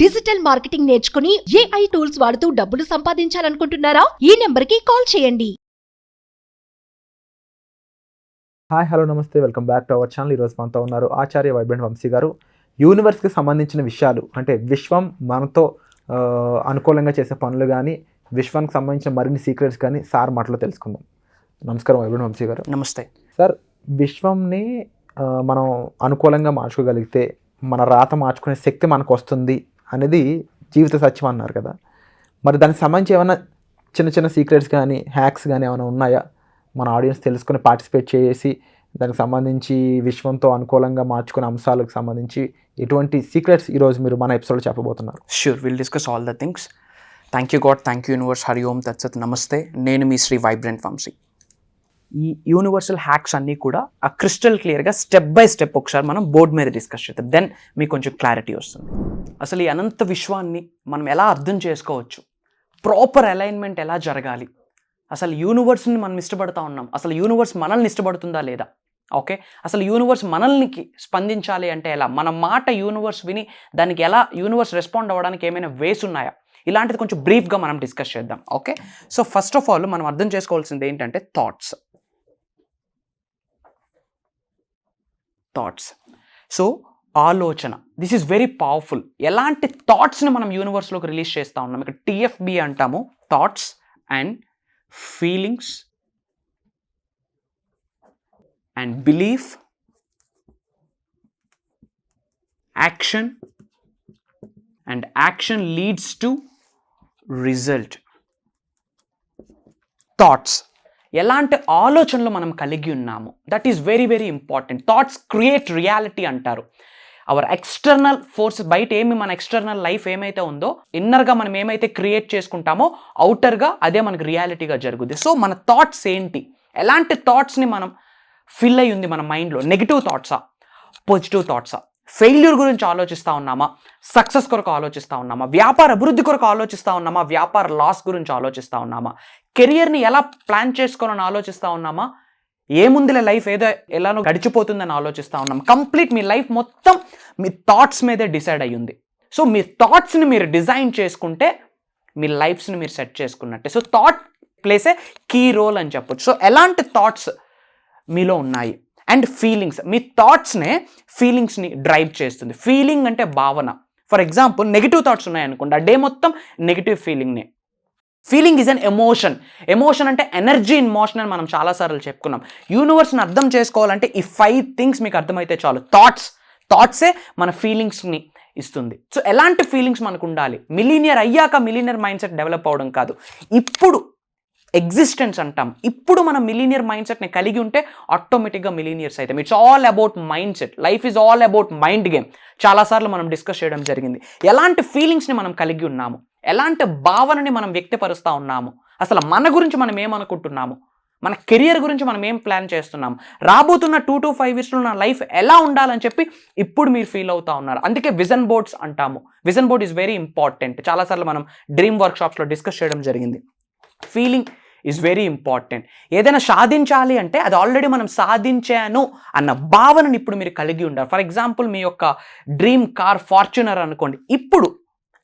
Digital marketing నేర్చుకుని AI tools వాడుతూ డబ్బులు సంపాదించాలనుకుంటున్నారా? ఈ నెంబర్కి కాల్ చేయండి. హాయ్ హలో నమస్తే, welcome back to our channel. ఈరోజు మనతో ఉన్నారు ఆచార్య వైబ్రెంట్ వంశీ గారు. యూనివర్స్కి సంబంధించిన విషయాలు అంటే విశ్వం మనతో అనుకూలంగా చేసే పనులు కానీ, విశ్వానికి సంబంధించిన మరిన్ని సీక్రెట్స్ కానీ సార్ మాటలో తెలుసుకుందాం. నమస్కారం వైబ్రెంట్ వంశీ గారు. నమస్తే సార్. విశ్వంని మనం అనుకూలంగా మార్చుకోగలిగితే మన రాత మార్చుకునే శక్తి మనకు వస్తుంది అనేది జీవిత సత్యం అన్నారు కదా. మరి దానికి సంబంధించి ఏమైనా చిన్న చిన్న సీక్రెట్స్ కానీ, హ్యాక్స్ కానీ ఏమైనా ఉన్నాయా? మన ఆడియన్స్ తెలుసుకుని పార్టిసిపేట్ చేసి దానికి సంబంధించి విశ్వంతో అనుకూలంగా మార్చుకునే అంశాలకు సంబంధించి ఎటువంటి సీక్రెట్స్ ఈరోజు మీరు మన ఎపిసోడ్లో చెప్పబోతున్నారు? Sure, will discuss all the things. Thank you God, thank you universe, Hari Om తత్సత్, నమస్తే. నేను మీ శ్రీ వైబ్రెంట్ వంశీ. ఈ యూనివర్సల్ హ్యాక్స్ అన్నీ కూడా ఆ క్రిస్టల్ క్లియర్గా స్టెప్ బై స్టెప్ ఒకసారి మనం బోర్డు మీద డిస్కస్ చేద్దాం. దెన్ మీకు కొంచెం క్లారిటీ వస్తుంది. అసలు ఈ అనంత విశ్వాన్ని మనం ఎలా అర్థం చేసుకోవచ్చు, ప్రాపర్ అలైన్మెంట్ ఎలా జరగాలి, అసలు యూనివర్స్ని మనం ఇష్టపడతా ఉన్నాం, అసలు యూనివర్స్ మనల్ని ఇష్టపడుతుందా లేదా, ఓకే, అసలు యూనివర్స్ మనల్ని స్పందించాలి అంటే ఎలా, మన మాట యూనివర్స్ విని దానికి ఎలా యూనివర్స్ రెస్పాండ్ అవ్వడానికి ఏమైనా వేస్ ఉన్నాయా, ఇలాంటిది కొంచెం బ్రీఫ్గా మనం డిస్కస్ చేద్దాం. Okay, so first of all మనం అర్థం చేసుకోవాల్సింది ఏంటంటే థాట్స్. సో ఆలోచన, దిస్ ఈజ్ వెరీ పవర్ఫుల్. ఎలాంటి థాట్స్ని మనం యూనివర్స్లోకి రిలీజ్ చేస్తూ ఉన్నాం, ఇక్కడ TFB అంటాము, thoughts and feelings and belief, action, and action leads to result. Thoughts, ఎలాంటి ఆలోచనలు మనం కలిగి ఉన్నాము, that is very very important. Thoughts create reality అంటారు. అవర్ ఎక్స్టర్నల్ ఫోర్స్, బయట ఏమి మన ఎక్స్టర్నల్ లైఫ్ ఏమైతే ఉందో, ఇన్నర్గా మనం ఏమైతే క్రియేట్ చేసుకుంటామో అవుటర్గా అదే మనకు రియాలిటీగా జరుగుద్ది. సో మన థాట్స్ ఏంటి, ఎలాంటి థాట్స్ని మనం ఫిల్ అయ్యి ఉంది మన మైండ్లో, నెగిటివ్ థాట్సా, పాజిటివ్ థాట్సా, ఫెయిల్యూర్ గురించి ఆలోచిస్తూ ఉన్నామా, సక్సెస్ కొరకు ఆలోచిస్తూ ఉన్నామా, వ్యాపార అభివృద్ధి కొరకు ఆలోచిస్తూ ఉన్నామా, వ్యాపార లాస్ గురించి ఆలోచిస్తూ ఉన్నామా, కెరియర్ని ఎలా ప్లాన్ చేసుకోవాలని ఆలోచిస్తూ ఉన్నామా, ఏముందిలే లైఫ్ ఏదో ఎలానో గడిచిపోతుందని ఆలోచిస్తూ ఉన్నాం. కంప్లీట్ మీ లైఫ్ మొత్తం మీ థాట్స్ మీదే డిసైడ్ అయ్యింది. సో మీ థాట్స్ని మీరు డిజైన్ చేసుకుంటే మీ లైఫ్స్ని మీరు set చేసుకున్నట్టే. So thought place a key role అని చెప్పొచ్చు. సో ఎలాంటి థాట్స్ మీలో ఉన్నాయి అండ్ ఫీలింగ్స్, మీ థాట్స్నే ఫీలింగ్స్ని డ్రైవ్ చేస్తుంది. ఫీలింగ్ అంటే భావన. ఫర్ ఎగ్జాంపుల్ నెగిటివ్ థాట్స్ ఉన్నాయనుకోండి, ఆ డే మొత్తం నెగిటివ్ ఫీలింగ్నే. Feeling is an emotion. Emotion అంటే ఎనర్జీ ఇన్ మోషన్ అని మనం చాలాసార్లు చెప్పుకున్నాం. యూనివర్స్ని అర్థం చేసుకోవాలంటే ఈ 5 థింగ్స్ మీకు అర్థమైతే చాలు. థాట్సే మన ఫీలింగ్స్ని ఇస్తుంది. సో ఎలాంటి ఫీలింగ్స్ మనకు ఉండాలి, మిలీనియర్ అయ్యాక మిలీనియర్ మైండ్ సెట్ డెవలప్ అవ్వడం కాదు, ఇప్పుడు ఎగ్జిస్టెన్స్ అంటాం. ఇప్పుడు మనం మిలీనియర్ మైండ్ సెట్ని కలిగి ఉంటే ఆటోమేటిక్గా మిలీనియర్స్ అయితే. It's all about mind set. Life is all about mind game. చాలాసార్లు మనం డిస్కస్ చేయడం జరిగింది. ఎలాంటి ఫీలింగ్స్ని మనం కలిగి ఉన్నాము, ఎలాంటి భావనని మనం వ్యక్తపరుస్తూ ఉన్నాము, అసలు మన గురించి మనం ఏమనుకుంటున్నాము, మన కెరియర్ గురించి మనం ఏం ప్లాన్ చేస్తున్నాము, రాబోతున్న 2 to 5 yearsలో నా లైఫ్ ఎలా ఉండాలని చెప్పి ఇప్పుడు మీరు ఫీల్ అవుతూ ఉన్నారు. అందుకే విజన్ బోర్డ్స్ అంటాము. Vision board is very important. చాలాసార్లు మనం డ్రీమ్ వర్క్షాప్స్లో డిస్కస్ చేయడం జరిగింది. Feeling is very important. ఏదైనా సాధించాలి అంటే అది ఆల్రెడీ మనం సాధించాను అన్న భావనని ఇప్పుడు మీరు కలిగి ఉండాలి. ఫర్ ఎగ్జాంపుల్ మీ యొక్క డ్రీమ్ కార్ ఫార్చునర్ అనుకోండి, ఇప్పుడు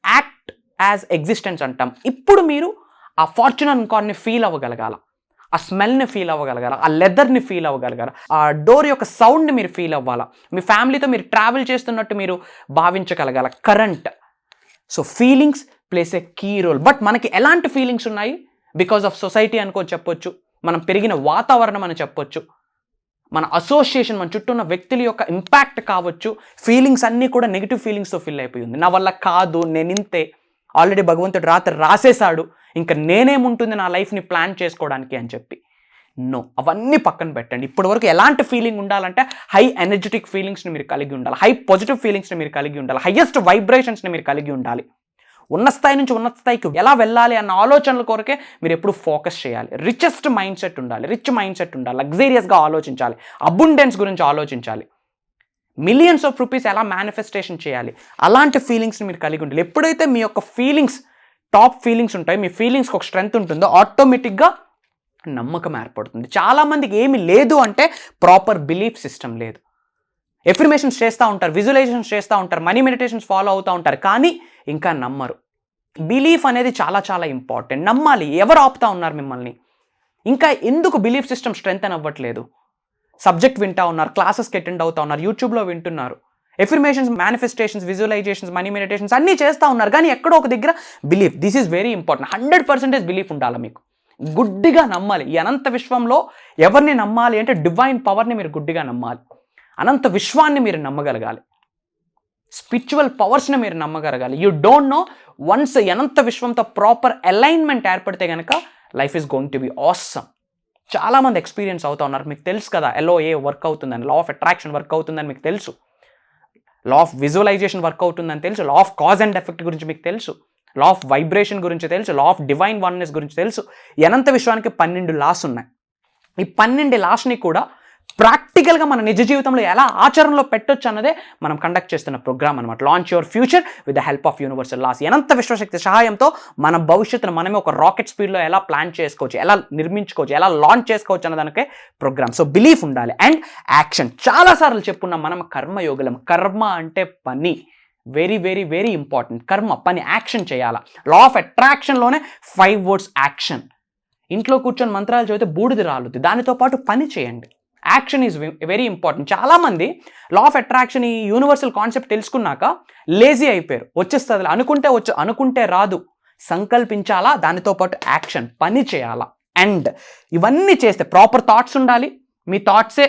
యాక్ట్ యాజ్ ఎగ్జిస్టెన్స్ అంటాం. ఇప్పుడు మీరు ఆ ఫార్చునర్ కార్ని ఫీల్ అవ్వగలగాల, ఆ స్మెల్ని ఫీల్ అవ్వగలగాల, ఆ లెదర్ని ఫీల్ అవ్వగలగాల, ఆ డోర్ యొక్క సౌండ్ని మీరు ఫీల్ అవ్వాలా, మీ ఫ్యామిలీతో మీరు ట్రావెల్ చేస్తున్నట్టు మీరు భావించగలగాల. Current. So feelings plays a key role. But మనకి ఎలాంటి ఫీలింగ్స్ ఉన్నాయి, బికాస్ ఆఫ్ సొసైటీ అనుకో చెప్పొచ్చు, మనం పెరిగిన వాతావరణం అని చెప్పొచ్చు, మన అసోసియేషన్, మన చుట్టూ ఉన్న వ్యక్తుల యొక్క ఇంపాక్ట్ కావచ్చు. ఫీలింగ్స్ అన్నీ కూడా నెగిటివ్ ఫీలింగ్స్తో ఫిల్ అయిపోయింది. నా వల్ల కాదు, నేను ఇంతే, ఆల్రెడీ భగవంతుడు రాత్రి రాసేశాడు, ఇంకా నేనేముంటుంది నా లైఫ్ని ప్లాన్ చేసుకోవడానికి అని చెప్పి. నో, అవన్నీ పక్కన పెట్టండి. ఇప్పటి వరకు ఎలాంటి ఫీలింగ్ ఉండాలంటే హై ఎనర్జెటిక్ ఫీలింగ్స్ని మీరు కలిగి ఉండాలి, హై పాజిటివ్ ఫీలింగ్స్ని మీరు కలిగి ఉండాలి, హైయెస్ట్ వైబ్రేషన్స్ని మీరు కలిగి ఉండాలి. ఉన్న స్థాయి నుంచి ఉన్నత స్థాయికి ఎలా వెళ్ళాలి అన్న ఆలోచనల కొరకే మీరు ఎప్పుడు ఫోకస్ చేయాలి. రిచెస్ట్ మైండ్ సెట్ ఉండాలి, రిచ్ మైండ్ సెట్ ఉండాలి, లగ్జరియస్గా ఆలోచించాలి, అబుండెన్స్ గురించి ఆలోచించాలి, మిలియన్స్ ఆఫ్ రూపీస్ ఎలా మేనిఫెస్టేషన్ చేయాలి, అలాంటి ఫీలింగ్స్ని మీరు కలిగి ఉండాలి. ఎప్పుడైతే మీ యొక్క ఫీలింగ్స్ టాప్ ఫీలింగ్స్ ఉంటాయి, మీ ఫీలింగ్స్కి ఒక స్ట్రెంగ్త్ ఉంటుందో ఆటోమేటిక్గా నమ్మకం ఏర్పడుతుంది. చాలామందికి ఏమి లేదు అంటే ప్రాపర్ బిలీఫ్ సిస్టమ్ లేదు. ఎఫర్మేషన్స్ చేస్తూ ఉంటారు, విజువలైజేషన్స్ చేస్తూ ఉంటారు, మనీ మెడిటేషన్స్ ఫాలో అవుతూ ఉంటారు, కానీ ఇంకా నమ్మరు. బిలీఫ్ అనేది చాలా చాలా ఇంపార్టెంట్. నమ్మాలి. ఎవరు ఆపుతా ఉన్నారు మిమ్మల్ని? ఇంకా ఎందుకు బిలీఫ్ సిస్టమ్ స్ట్రెంగ్తన్ అవ్వట్లేదు? సబ్జెక్ట్ వింటా ఉన్నారు, క్లాసెస్కి అటెండ్ అవుతా ఉన్నారు, యూట్యూబ్లో వింటున్నారు, affirmations, manifestations, visualizations, money meditations అన్నీ చేస్తూ ఉన్నారు, కానీ ఎక్కడో ఒక దగ్గర belief. This is very important. 100% belief ఉండాలి మీకు. గుడ్డిగా నమ్మాలి. ఈ అనంత విశ్వంలో ఎవరిని నమ్మాలి అంటే డివైన్ పవర్ని మీరు గుడ్డిగా నమ్మాలి. అనంత విశ్వాన్ని మీరు నమ్మగలగాలి. స్పిరిచువల్ పవర్స్ని మీరు నమ్మగలగాలి. యూ డోంట్ నో, వన్స్ అనంత విశ్వంతో ప్రాపర్ అలైన్మెంట్ ఏర్పడితే కనుక life is going to be awesome. చాలామంది ఎక్స్పీరియన్స్ అవుతా ఉన్నారు. మీకు తెలుసు కదా, LOA వర్క్ అవుతుందని, లా ఆఫ్ అట్రాక్షన్ వర్క్ అవుతుందని మీకు తెలుసు, లా ఆఫ్ విజువలైజేషన్ వర్క్ అవుతుందని తెలుసు, law of cause and effect గురించి మీకు తెలుసు, లా ఆఫ్ వైబ్రేషన్ గురించి తెలుసు, లా ఆఫ్ డివైన్ వన్నెస్ గురించి తెలుసు. అనంత విశ్వానికి 12 లాస్ ఉన్నాయి. ఈ 12 లాస్ని కూడా ప్రాక్టికల్గా మన నిజ జీవితంలో ఎలా ఆచరణలో పెట్టొచ్చు అన్నదే మనం కండక్ట్ చేస్తున్న ప్రోగ్రామ్ అనమాట. Launch your future with the help of universal laws. అనంత విశ్వశక్తి సహాయంతో మన భవిష్యత్తును మనమే ఒక రాకెట్ స్పీడ్లో ఎలా ప్లాన్ చేసుకోవచ్చు, ఎలా నిర్మించుకోవచ్చు, ఎలా లాంచ్ చేసుకోవచ్చు అన్న దానికే ప్రోగ్రామ్. సో బిలీఫ్ ఉండాలి అండ్ యాక్షన్. చాలాసార్లు చెప్పుకున్నాం మనం కర్మయోగులం. కర్మ అంటే పని. Very very very important. కర్మ, పని, యాక్షన్ చేయాలా. లా ఆఫ్ అట్రాక్షన్లోనే 5 words యాక్షన్. ఇంట్లో కూర్చొని మంత్రాలు చదివితే బూడిది రాలుద్ది. దానితో పాటు పని చేయండి. Action is very important. చాలామంది లా ఆఫ్ అట్రాక్షన్, ఈ యూనివర్సల్ కాన్సెప్ట్ తెలుసుకున్నాక లేజీ అయిపోయారు. వచ్చేస్తుంది, అనుకుంటే రాదు. సంకల్పించాలా, దానితో పాటు యాక్షన్, పని చేయాలా. అండ్ ఇవన్నీ చేస్తే ప్రాపర్ థాట్స్ ఉండాలి. మీ థాట్సే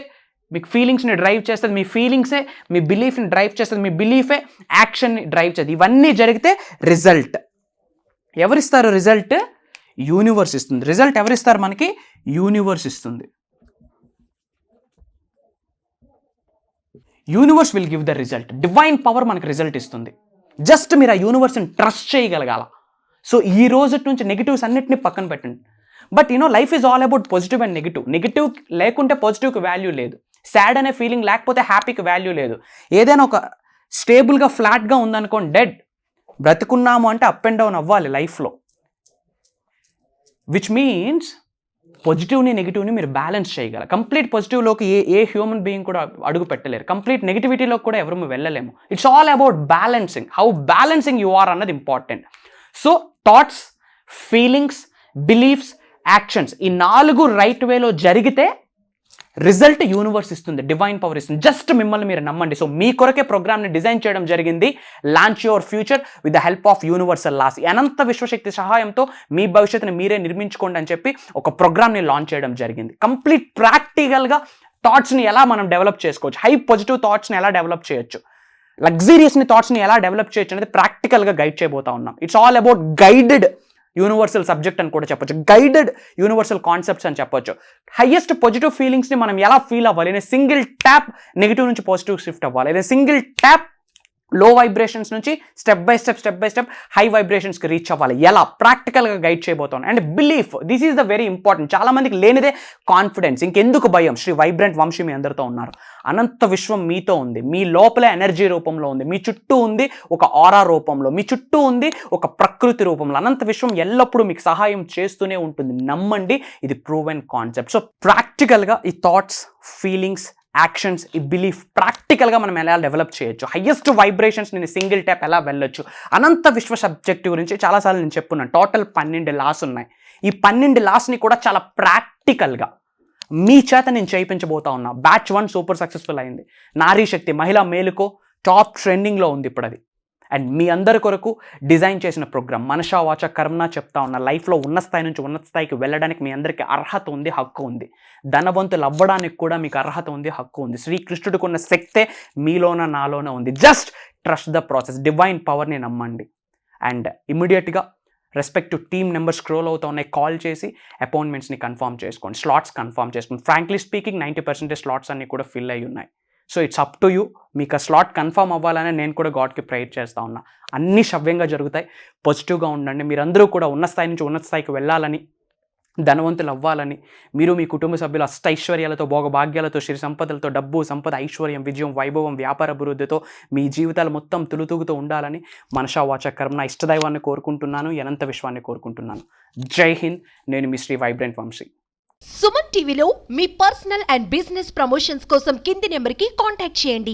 మీకు ఫీలింగ్స్ని డ్రైవ్ చేస్తుంది, మీ ఫీలింగ్సే మీ బిలీఫ్ని డ్రైవ్ చేస్తుంది, మీ బిలీఫే యాక్షన్ని డ్రైవ్ చేస్తుంది. ఇవన్నీ జరిగితే రిజల్ట్ ఎవరిస్తారు? రిజల్ట్ యూనివర్స్ ఇస్తుంది. రిజల్ట్ ఎవరిస్తారు మనకి? యూనివర్స్ ఇస్తుంది. Universe will give the result. Divine power మనకి రిజల్ట్ ఇస్తుంది. జస్ట్ మీరు ఆ యూనివర్స్ని ట్రస్ట్ చేయగలగాల. సో ఈ రోజు నుంచి నెగిటివ్స్ అన్నిటిని పక్కన పెట్టండి. But life is all about positive and negative. Negative లేకుంటే పాజిటివ్కి వాల్యూ లేదు. సాడ్ అనే ఫీలింగ్ లేకపోతే హ్యాపీకి వాల్యూ లేదు. ఏదైనా ఒక స్టేబుల్గా ఫ్లాట్గా ఉందనుకోండి, డెడ్. బ్రతుకున్నాము అంటే అప్ అండ్ డౌన్ అవ్వాలి లైఫ్లో. విచ్ మీన్స్ పాజిటివ్ని నెగిటివ్ని మీరు బ్యాలెన్స్ చేయగలరు. కంప్లీట్ పాజిటివ్లోకి ఏ హ్యూమన్ బీయింగ్ కూడా అడుగు పెట్టలేరు. కంప్లీట్ నెగిటివిటీలోకి కూడా ఎవరు వెళ్ళలేము. It's all about balancing. How balancing you are అన్నది important. So thoughts, feelings, beliefs, actions, ఈ 4 రైట్ వేలో జరిగితే రిజల్ట్ యూనివర్స్ ఇస్తుంది, డివైన్ పవర్ ఇస్తుంది. జస్ట్ మిమ్మల్ని మీరు నమ్మండి. సో మీ కొరకే ప్రోగ్రామ్ని డిజైన్ చేయడం జరిగింది. Launch your future with the help of universal laws. అనంత విశ్వశక్తి సహాయంతో మీ భవిష్యత్తుని మీరే నిర్మించుకోండి అని చెప్పి ఒక ప్రోగ్రామ్ని లాంచ్ చేయడం జరిగింది. కంప్లీట్ ప్రాక్టికల్గా థాట్స్ని ఎలా మనం డెవలప్ చేసుకోవచ్చు, హై పాజిటివ్ థాట్స్ని ఎలా డెవలప్ చేయొచ్చు, లగ్జరియస్ని థాట్స్ని ఎలా డెవలప్ చేయొచ్చు అనేది ప్రాక్టికల్గా గైడ్ చేయబోతా ఉన్నాం. It's all about guided universal subject అని కూడా చెప్పొచ్చు, గైడెడ్ యూనివర్సల్ కాన్సెప్ట్స్ అని చెప్పొచ్చు. హైయెస్ట్ పాజిటివ్ ఫీలింగ్స్ని మనం ఎలా ఫీల్ అవ్వాలి, సింగిల్ ట్యాప్ నెగిటివ్ నుంచి పాజిటివ్ షిఫ్ట్ అవ్వాలి, సింగిల్ ట్యాప్ లో వైబ్రేషన్స్ నుంచి స్టెప్ బై స్టెప్ హై వైబ్రేషన్స్కి రీచ్ అవ్వాలి, ఎలా ప్రాక్టికల్గా గైడ్ చేయబోతున్నాను. And belief, this is the very important. చాలామందికి లేనిదే కాన్ఫిడెన్స్. ఇంకెందుకు భయం? శ్రీ వైబ్రెంట్ వంశీ మీ అందరితో ఉన్నారు. అనంత విశ్వం మీతో ఉంది. మీ లోపలే ఎనర్జీ రూపంలో ఉంది, మీ చుట్టూ ఉంది ఒక ఆరా రూపంలో, మీ చుట్టూ ఉంది ఒక ప్రకృతి రూపంలో. అనంత విశ్వం ఎల్లప్పుడూ మీకు సహాయం చేస్తూనే ఉంటుంది. నమ్మండి, ఇది ప్రూవెన్ కాన్సెప్ట్. సో ప్రాక్టికల్గా ఈ థాట్స్, ఫీలింగ్స్, యాక్షన్స్, ఈ బిలీఫ్ ప్రాక్టికల్గా మనం ఎలా డెవలప్ చేయొచ్చు, హైయెస్ట్ వైబ్రేషన్స్ నేను సింగిల్ ట్యాప్ ఎలా వెళ్ళొచ్చు. అనంత విశ్వ సబ్జెక్ట్ గురించి చాలాసార్లు నేను చెప్పున్నాను. టోటల్ 12 లాస్ ఉన్నాయి. ఈ 12 లాస్ని కూడా చాలా ప్రాక్టికల్గా మీ చేత నేను చేయించబోతా ఉన్నా. బ్యాచ్ 1 సూపర్ సక్సెస్ఫుల్ అయింది. నారీ శక్తి, మహిళా మేలుకో టాప్ ట్రెండింగ్లో ఉంది ఇప్పుడు అది. అండ్ మీ అందరి కొరకు డిజైన్ చేసిన ప్రోగ్రామ్ మనసా వాచ కర్మనా చెప్తా ఉన్న. లైఫ్లో ఉన్న స్థాయి నుంచి ఉన్నత స్థాయికి వెళ్ళడానికి మీ అందరికీ అర్హత ఉంది, హక్కు ఉంది. ధనవంతులు అవ్వడానికి కూడా మీకు అర్హత ఉంది, హక్కు ఉంది. శ్రీకృష్ణుడికి ఉన్న శక్తే మీలోన నాలోన ఉంది. Just trust the process. Divine పవర్ని నమ్మండి. అండ్ ఇమీడియట్గా రెస్పెక్టివ్ టీమ్ నెంబర్ స్క్రోల్ అవుతా ఉన్నాయి. కాల్ చేసి అపాయింట్మెంట్స్ని కన్ఫర్మ్ చేసుకోండి, స్లాట్స్ కన్ఫర్మ్ చేసుకోండి. ఫ్రాంక్లీ స్పీకింగ్ 90% స్లాట్స్ అన్నీ కూడా ఫిల్ అయ్యి ఉన్నాయి. So it's up to you. మీకు ఆ స్లాట్ కన్ఫర్మ్ అవ్వాలని నేను కూడా గాడ్కి ప్రేయర్ చేస్తూ ఉన్నా. అన్నీ సవ్యంగా జరుగుతాయి. పాజిటివ్గా ఉండండి. మీరందరూ కూడా ఉన్న స్థాయి నుంచి ఉన్నత స్థాయికి వెళ్ళాలని, ధనవంతులు అవ్వాలని, మీరు మీ కుటుంబ సభ్యులు అష్టైశ్వర్యాలతో, భోగభాగ్యాలతో, శ్రీ సంపదలతో, డబ్బు, సంపద, ఐశ్వర్యం, విజయం, వైభవం, వ్యాపార అభివృద్ధితో మీ జీవితాలు మొత్తం తులుతూగుతూ ఉండాలని మనసా వాచ కర్మ ఇష్టదైవాన్ని కోరుకుంటున్నాను, అనంత విశ్వాన్ని కోరుకుంటున్నాను. జై హింద్. నేను మీ శ్రీ వైబ్రెంట్ వంశీ. సుమన్ టీవీలో మీ పర్సనల్ అండ్ బిజినెస్ ప్రమోషన్స్ కోసం కింది నెంబర్కి కాంటాక్ట్ చేయండి.